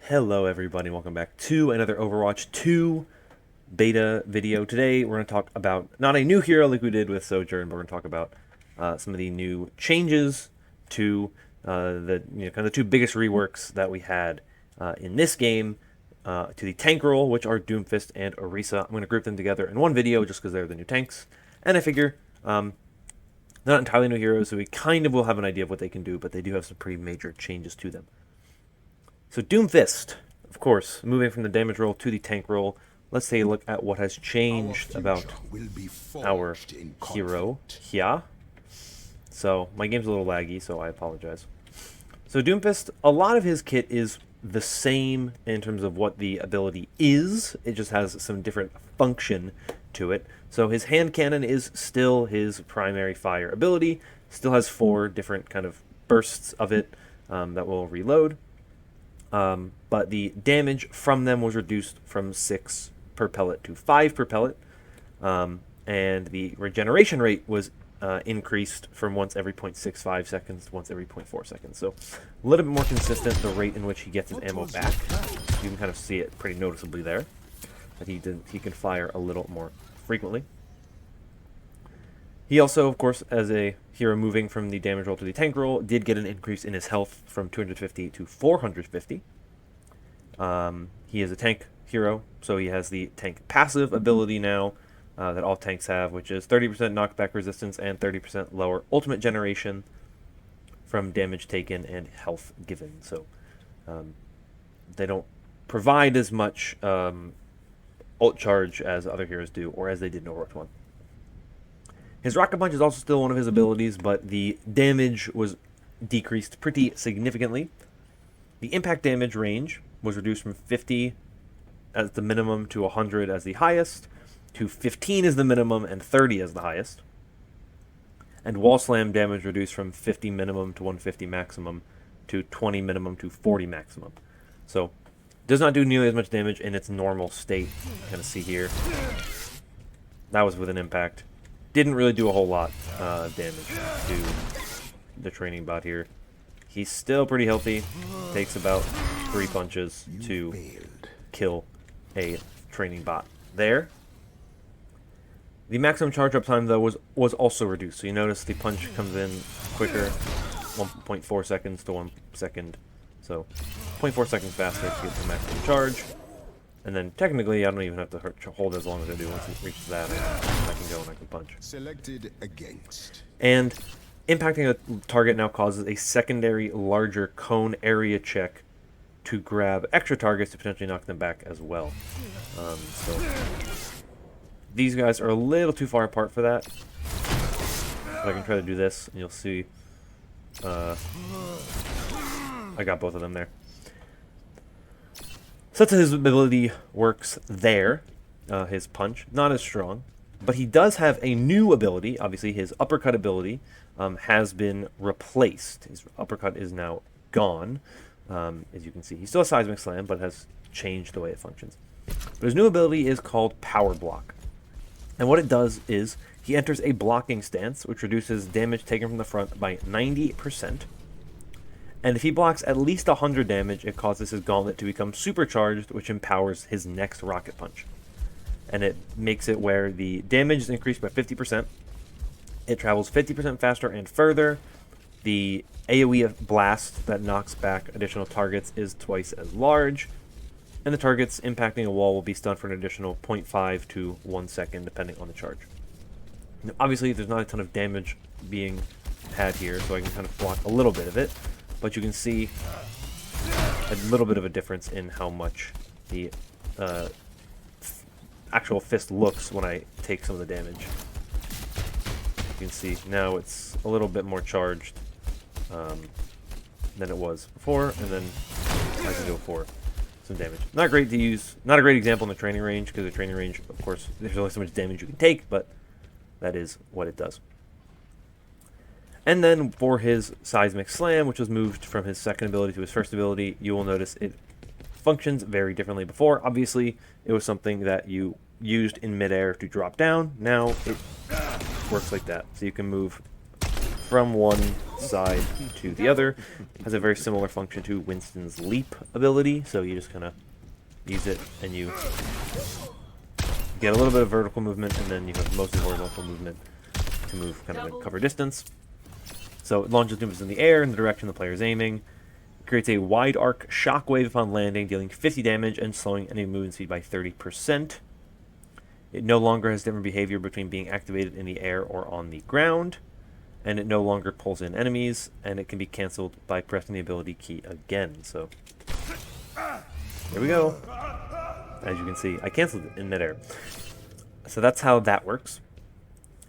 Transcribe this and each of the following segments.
Hello everybody, welcome back to another Overwatch 2 beta video. Today we're going to talk about, not a new hero like we did with Sojourn, but we're going to talk about some of the new changes to the kind of the two biggest reworks that we had in this game, to the tank role, which are Doomfist and Arisa. I'm going to group them together in one video just because they're the new tanks, and I figure they're not entirely new heroes, so we kind of will have an idea of what they can do, but they do have some pretty major changes to them. So Doomfist, of course, moving from the damage roll to the tank roll. Let's take a look at what has changed about our hero here. So my game's a little laggy, so I apologize. So Doomfist, a lot of his kit is the same in terms of what the ability is. It just has some different function to it. So his hand cannon is still his primary fire ability. Still has 4 different kind of bursts of it that will reload. But the damage from them was reduced from 6 per pellet to 5 per pellet, and the regeneration rate was increased from once every 0.65 seconds to once every 0.4 seconds. So a little bit more consistent, the rate in which he gets his ammo back. You can kind of see it pretty noticeably there, that he can fire a little more frequently. He also, of course, as a hero moving from the damage roll to the tank roll, did get an increase in his health from 250 to 450. He is a tank hero, so he has the tank passive ability now that all tanks have, which is 30% knockback resistance and 30% lower ultimate generation from damage taken and health given. So they don't provide as much ult charge as other heroes do, or as they did in Overwatch 1. His Rocket Punch is also still one of his abilities, but the damage was decreased pretty significantly. The impact damage range was reduced from 50 as the minimum to 100 as the highest, to 15 as the minimum and 30 as the highest. And Wall Slam damage reduced from 50 minimum to 150 maximum, to 20 minimum to 40 maximum. So, does not do nearly as much damage in its normal state. You kind of see here. That was with an impact. Didn't really do a whole lot of damage to the training bot here. He's still pretty healthy. Takes about 3 punches to kill a training bot there. The maximum charge up time, though, was also reduced. So you notice the punch comes in quicker, 1.4 seconds to 1 second. So 0.4 seconds faster to get the maximum charge. And then technically, I don't even have to hold as long as I do. Once it reaches that, I can go and I can punch. Selected against. And impacting a target now causes a secondary larger cone area check to grab extra targets to potentially knock them back as well. So these guys are a little too far apart for that. But I can try to do this, and you'll see. I got both of them there. So that's how his ability works there. His punch, not as strong. But he does have a new ability. Obviously, his uppercut ability has been replaced. His uppercut is now gone. As you can see, he still has Seismic Slam, but has changed the way it functions. But his new ability is called Power Block. And what it does is, he enters a blocking stance, which reduces damage taken from the front by 90%. And if he blocks at least 100 damage, it causes his gauntlet to become supercharged, which empowers his next rocket punch. And it makes it where the damage is increased by 50%. It travels 50% faster and further. The AoE blast that knocks back additional targets is twice as large. And the targets impacting a wall will be stunned for an additional 0.5 to 1 second, depending on the charge. Now, obviously, there's not a ton of damage being had here, so I can kind of block a little bit of it. But you can see a little bit of a difference in how much the actual fist looks when I take some of the damage. You can see now it's a little bit more charged than it was before, and then I can go for some damage. Not great to use, not a great example in the training range, because the training range, of course, there's only so much damage you can take, but that is what it does. And then for his Seismic Slam, which was moved from his second ability to his first ability, you will notice it functions very differently before. Obviously, it was something that you used in midair to drop down. Now it works like that. So you can move from one side to the other. Has a very similar function to Winston's leap ability, so you just kind of use it and you get a little bit of vertical movement, and then you have mostly horizontal movement to move kind of in cover distance. So it launches Doomfist in the air in the direction the player is aiming. It creates a wide arc shockwave upon landing, dealing 50 damage and slowing enemy movement speed by 30%. It no longer has different behavior between being activated in the air or on the ground. And it no longer pulls in enemies, and it can be cancelled by pressing the ability key again. So, here we go. As you can see, I cancelled it in midair. So that's how that works.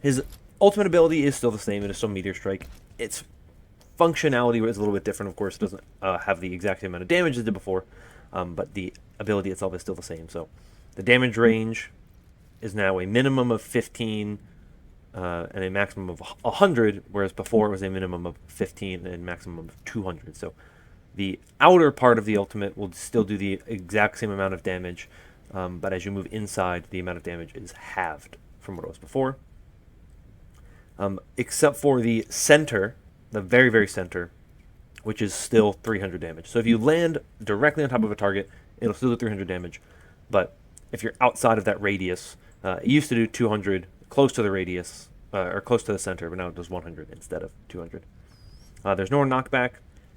His ultimate ability is still the same. It is still Meteor Strike. Its functionality is a little bit different, of course. It doesn't have the exact same amount of damage as it did before, but the ability itself is still the same. So, the damage range is now a minimum of 15 and a maximum of 100, whereas before it was a minimum of 15 and a maximum of 200. So the outer part of the ultimate will still do the exact same amount of damage, but as you move inside, the amount of damage is halved from what it was before. Except for the center, the very, very center, which is still 300 damage. So if you land directly on top of a target, it'll still do 300 damage, but if you're outside of that radius, it used to do 200 close to the radius, or close to the center, but now it does 100 instead of 200. There's no more knockback,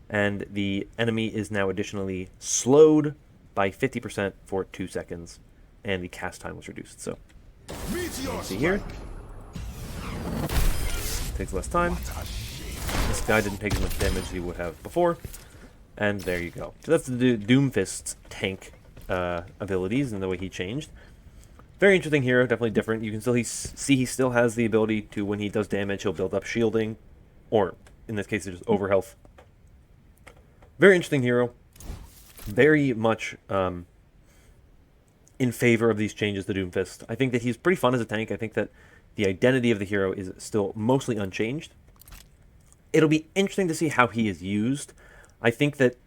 and the enemy is now additionally slowed by 50% for 2 seconds, and the cast time was reduced. So, you can see here, takes less time. This guy didn't take as much damage as he would have before, and there you go. So that's the Doomfist's tank abilities and the way he changed. Very interesting hero, definitely different. You can still see he still has the ability to, when he does damage, he'll build up shielding, or in this case, it's just over health. Very interesting hero. Very much in favor of these changes to Doomfist. I think that he's pretty fun as a tank. I think that the identity of the hero is still mostly unchanged. It'll be interesting to see how he is used. I think that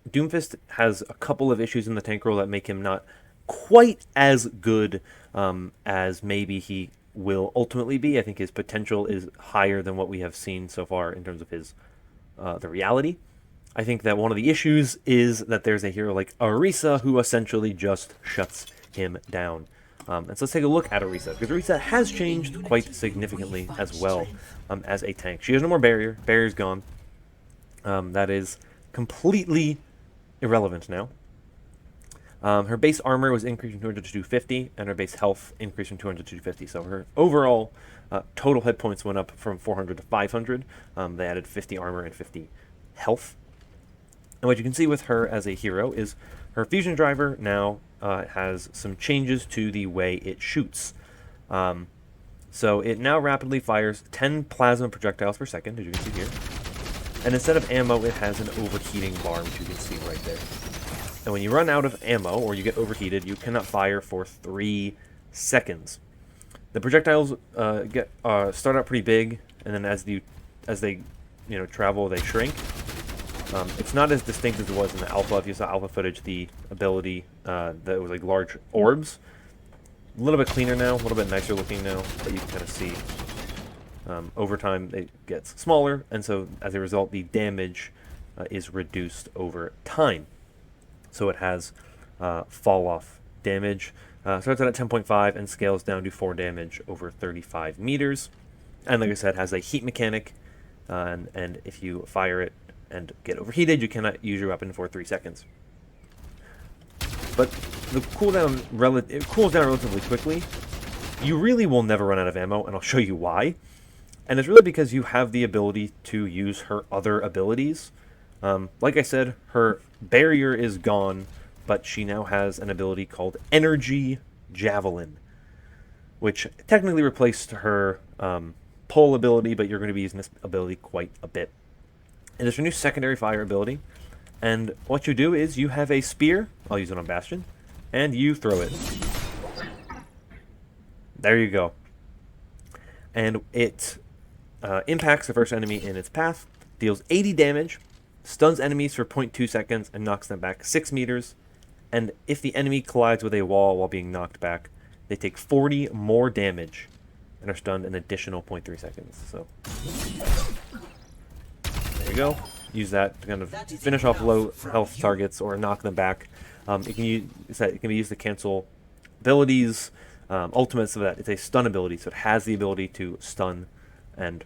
Doomfist has a couple of issues in the tank role that make him not quite as good as maybe he will ultimately be. I think his potential is higher than what we have seen so far in terms of his the reality. I think that one of the issues is that there's a hero like Arisa who essentially just shuts him down. And so let's take a look at Arisa, because Arisa has changed quite significantly as well as a tank. She has no more barrier. Barrier's gone. That is completely irrelevant now. Her base armor was increased from 200 to 250, and her base health increased from 200 to 250. So her overall total hit points went up from 400 to 500. They added 50 armor and 50 health. And what you can see with her as a hero is her fusion driver now has some changes to the way it shoots. So it now rapidly fires 10 plasma projectiles per second, as you can see here. And instead of ammo, it has an overheating bar, which you can see right there. And when you run out of ammo, or you get overheated, you cannot fire for 3 seconds. The projectiles start out pretty big, and then as they travel, they shrink. It's not as distinct as it was in the alpha. If you saw alpha footage, the ability that was like large orbs, a little bit cleaner now, a little bit nicer looking now, but you can kind of see over time it gets smaller, and so as a result, the damage is reduced over time. So it has fall off damage. Starts out at 10.5 and scales down to 4 damage over 35 meters. And like I said, has a heat mechanic, and if you fire it and get overheated, you cannot use your weapon for 3 seconds. But the cooldown it cools down relatively quickly. You really will never run out of ammo, and I'll show you why. And it's really because you have the ability to use her other abilities. Like I said, her barrier is gone, but she now has an ability called Energy Javelin, which technically replaced her pull ability, but you're going to be using this ability quite a bit. And there's a new secondary fire ability, and what you do is you have a spear, I'll use it on Bastion, and you throw it. There you go. And it impacts the first enemy in its path, deals 80 damage, stuns enemies for 0.2 seconds, and knocks them back 6 meters. And if the enemy collides with a wall while being knocked back, they take 40 more damage and are stunned an additional 0.3 seconds. So go. Use that to kind of finish off low health targets or knock them back. It can be used to cancel abilities, ultimates, so that it's a stun ability, so it has the ability to stun and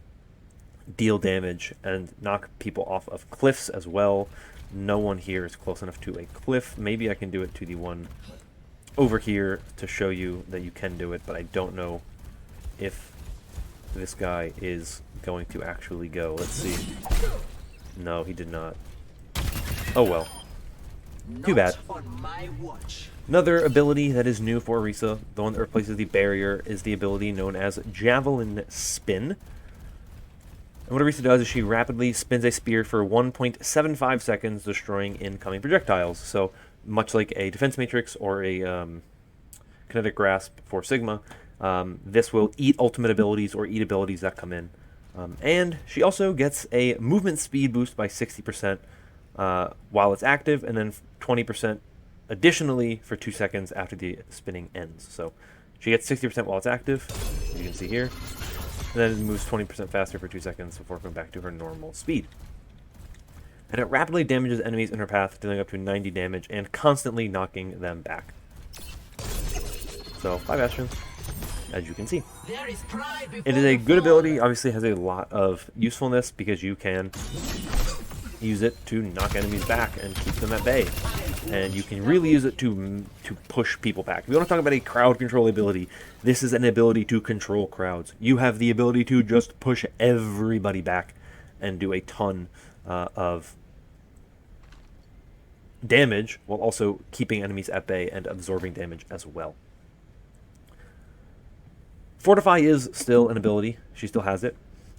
deal damage and knock people off of cliffs as well. No one here is close enough to a cliff. Maybe I can do it to the one over here to show you that you can do it, but I don't know if this guy is going to actually go. Let's see. No, he did not. Oh well. Too bad. Another ability that is new for Arisa, the one that replaces the barrier, is the ability known as Javelin Spin. And what Arisa does is she rapidly spins a spear for 1.75 seconds, destroying incoming projectiles. So, much like a Defense Matrix or a Kinetic Grasp for Sigma, this will eat ultimate abilities or eat abilities that come in. And she also gets a movement speed boost by 60% while it's active, and then 20% additionally for 2 seconds after the spinning ends. So she gets 60% while it's active, as you can see here, and then it moves 20% faster for 2 seconds before going back to her normal speed. And it rapidly damages enemies in her path, dealing up to 90 damage and constantly knocking them back. So, bye Bastion, as you can see. It is a good ability, obviously has a lot of usefulness because you can use it to knock enemies back and keep them at bay. And you can really use it to push people back. If you want to talk about a crowd control ability, this is an ability to control crowds. You have the ability to just push everybody back and do a ton of damage while also keeping enemies at bay and absorbing damage as well. Fortify is still an ability. She still has it.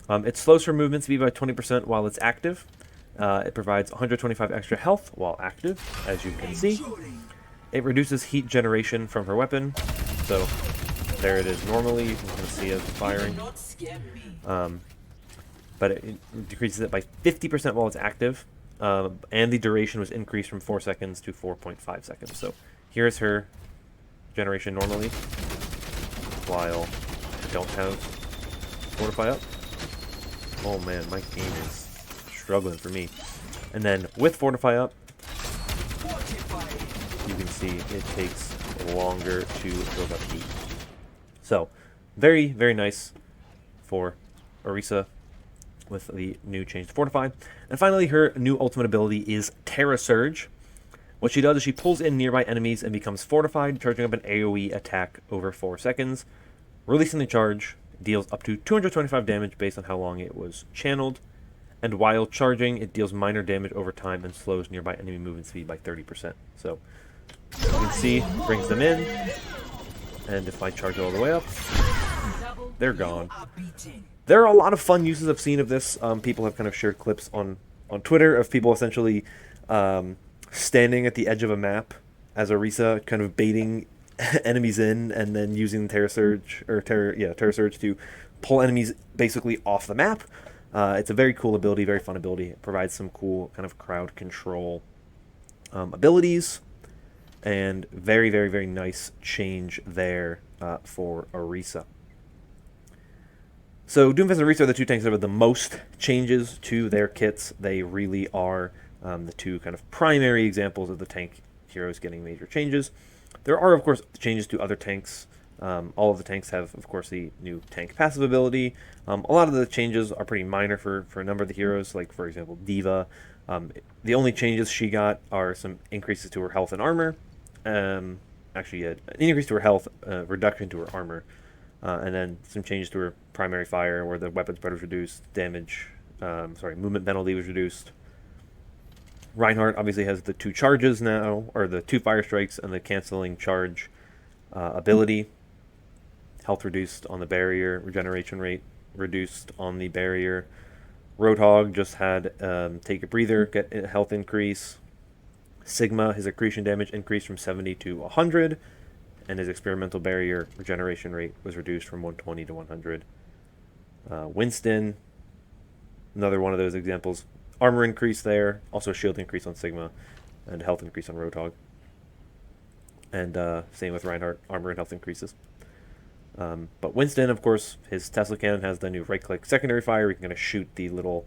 It slows her movement speed by 20% while it's active. It provides 125 extra health while active, as you can see. It reduces heat generation from her weapon. So there it is normally. You can see it firing. But it decreases it by 50% while it's active. And the duration was increased from 4 seconds to 4.5 seconds. So here's her generation normally, while I don't have Fortify up. Oh man, my game is struggling for me. And then with Fortify up, you can see it takes longer to build up heat. So, very, very nice for Arisa with the new change to Fortify. And finally, her new ultimate ability is Terra Surge. What she does is she pulls in nearby enemies and becomes fortified, charging up an AoE attack over 4 seconds. Releasing the charge deals up to 225 damage based on how long it was channeled. And while charging, it deals minor damage over time and slows nearby enemy movement speed by 30%. So, you can see, brings them in. And if I charge all the way up, they're gone. There are a lot of fun uses I've seen of this. People have kind of shared clips on Twitter of people essentially standing at the edge of a map as Arisa, kind of baiting enemies in, and then using Terra Surge to pull enemies basically off the map. It's a very cool ability, very fun ability. It provides some cool kind of crowd control abilities, and very, very, very nice change there for Arisa. So Doomfist and Arisa are the two tanks that have the most changes to their kits. They really are the two kind of primary examples of the tank heroes getting major changes. There are, of course, changes to other tanks. All of the tanks have, of course, the new tank passive ability. A lot of the changes are pretty minor for a number of the heroes, like, for example, D.Va. The only changes she got are some increases to her health and armor. Actually, an increase to her health, reduction to her armor. And then some changes to her primary fire, where the weapon spread was reduced, movement penalty was reduced. Reinhardt obviously has the 2 charges now, or the 2 fire strikes and the canceling charge ability. Health reduced on the barrier, regeneration rate reduced on the barrier. Roadhog just had take a breather, get a health increase. Sigma, his accretion damage increased from 70 to 100, and his experimental barrier regeneration rate was reduced from 120 to 100. Winston, another one of those examples. Armor increase there, also shield increase on Sigma, and health increase on Roadhog. And same with Reinhardt, armor and health increases. But Winston, of course, his Tesla cannon has the new right-click secondary fire. We can kind of shoot the little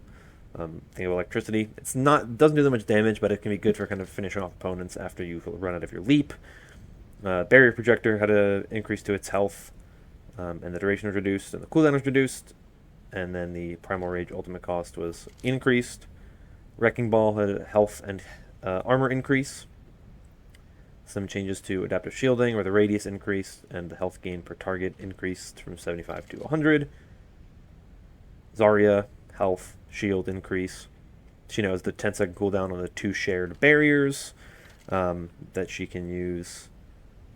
Think of electricity. Doesn't do that much damage, but it can be good for kind of finishing off opponents after you run out of your leap. Barrier projector had an increase to its health, and the duration was reduced, and the cooldown was reduced, and then the primal rage ultimate cost was increased. Wrecking ball had a health and armor increase. Some changes to adaptive shielding, where the radius increased and the health gain per target increased from 75 to 100. Zarya, health, shield increase. She now has the 10-second cooldown on the 2 shared barriers that she can use.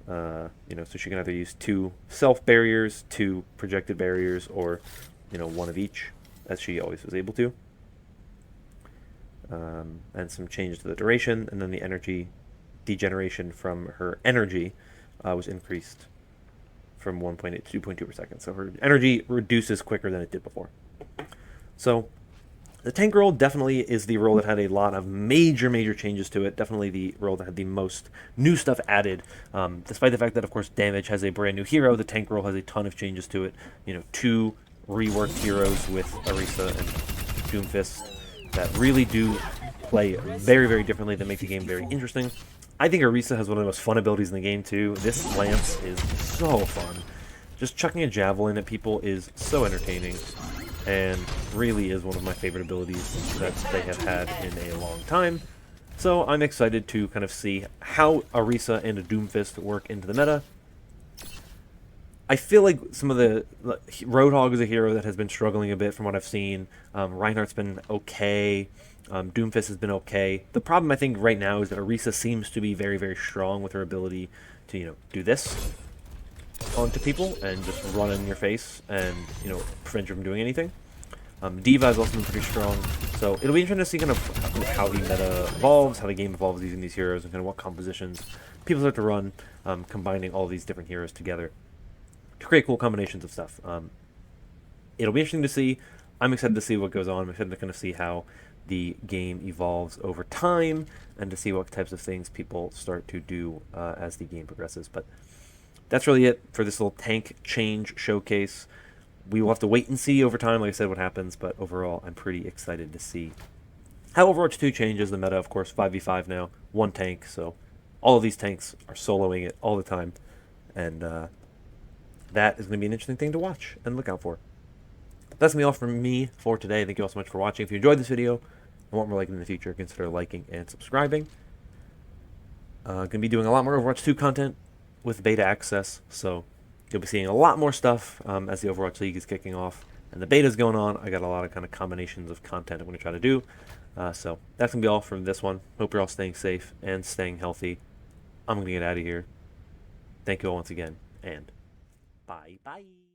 So she can either use 2 self barriers, 2 projected barriers, or 1 of each, as she always was able to. And some changes to the duration, and then the energy degeneration from her energy was increased from 1.8 to 2.2 per second. So her energy reduces quicker than it did before. So the tank role definitely is the role that had a lot of major changes to it. Definitely the role that had the most new stuff added. Despite the fact that, of course, damage has a brand new hero, the tank role has a ton of changes to it. 2 reworked heroes with Arisa and Doomfist that really do play very differently, that make the game very interesting. I think Arisa has one of the most fun abilities in the game, too. This lance is so fun. Just chucking a javelin at people is so entertaining, and really is one of my favorite abilities that they have had in a long time. So I'm excited to kind of see how Arisa and a Doomfist work into the meta. I feel like some of the Roadhog is a hero that has been struggling a bit from what I've seen. Reinhardt's been okay. Doomfist has been okay. The problem, I think, right now is that Arisa seems to be very strong with her ability to, do this onto people and just run in your face and, prevent you from doing anything. D.Va has also been pretty strong. So it'll be interesting to see kind of how the meta evolves, how the game evolves using these heroes, and kind of what compositions people start to run, combining all these different heroes together to create cool combinations of stuff. It'll be interesting to see. I'm excited to see what goes on. I'm excited to kind of see how the game evolves over time and to see what types of things people start to do as the game progresses. But that's really it for this little tank change showcase. We will have to wait and see over time, like I said, what happens. But overall, I'm pretty excited to see how Overwatch 2 changes the meta. Of course, 5v5 now, 1 tank. So all of these tanks are soloing it all the time. And that is going to be an interesting thing to watch and look out for. That's going to be all from me for today. Thank you all so much for watching. If you enjoyed this video and want more like it in the future, consider liking and subscribing. Going to be doing a lot more Overwatch 2 content with beta access, so you'll be seeing a lot more stuff as the Overwatch League is kicking off and the beta is going on. I got a lot of kind of combinations of content I'm going to try to do. So that's going to be all from this one. Hope you're all staying safe and staying healthy. I'm going to get out of here. Thank you all once again, and bye-bye.